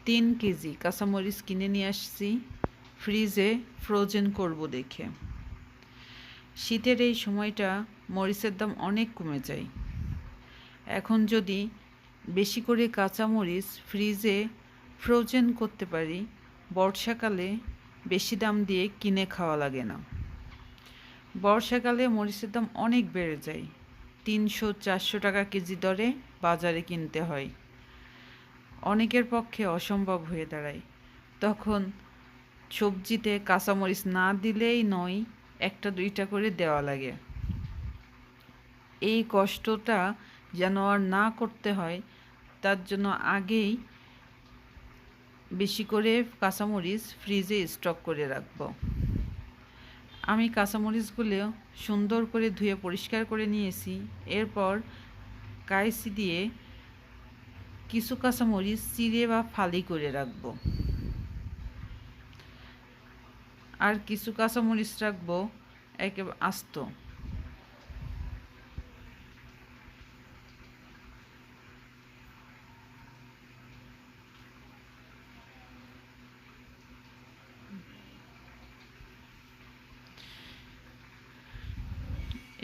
3 KG কাঁচামরিচ কিনে নিয়ে আসছি ফ্রিজে ফ্রোজেন করব দেখে। শীতের এই সময়টা মরিচের দাম অনেক কমে যায়। এখন যদি বেশি করে কাঁচামরিচ ফ্রিজে ফ্রোজেন করতে পারি, বর্ষাকালে বেশি দাম দিয়ে কিনে খাওয়া লাগে না। বর্ষাকালে মরিচের দাম অনেক বেড়ে যায়, 300-400 টাকা কেজি দরে বাজারে কিনতে হয়। অনেকের পক্ষে অসম্ভব হয়ে দাঁড়ায়। তখন সবজিতে কাঁচামরিচ না দিলেই নয়, 1-2টা করে দেওয়া লাগে। এই কষ্টটা যেন আর না করতে হয়, তার জন্য আগেই বেশি করে কাঁচামরিচ ফ্রিজে স্টক করে রাখব। আমি কাঁচামরিচগুলো সুন্দর করে ধুয়ে পরিষ্কার করে নিয়েছি। এরপর কাইচি দিয়ে কিছু কাঁচামরিচ চিড়ে বা ফালি করে রাখব, আর কিছু কাঁচামরিচ রাখবো একেবারে আস্ত।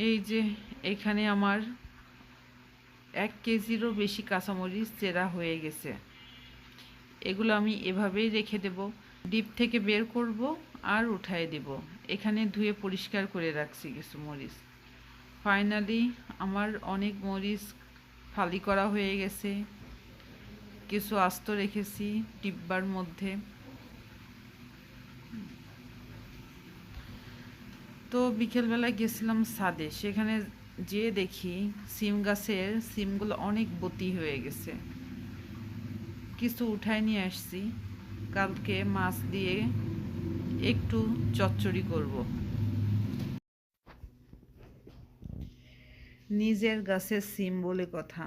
এই যে এখানে আমার 1 কেজিরও বেশি কাঁচামরিচ চেরা হয়ে গেছে। এগুলো আমি এভাবেই রেখে দেব, ডিপ থেকে বের করব আর উঠায় দেব। এখানে ধুয়ে পরিষ্কার করে রাখছি কিছু মরিচ। ফাইনালি আমার অনেক মরিচ ফালি করা হয়ে গেছে, কিছু আস্ত রেখেছি ডিব্বার মধ্যে। তো বিকেলবেলা গেছিলাম ছাদে, সেখানে যেয়ে দেখি সিম গাছের সিমগুলো অনেক বতি হয়ে গেছে। কিছু উঠায় নিয়ে আসছি, কালকে মাছ দিয়ে একটু চচ্চড়ি করব। নিজের গাছের সিম বলে কথা।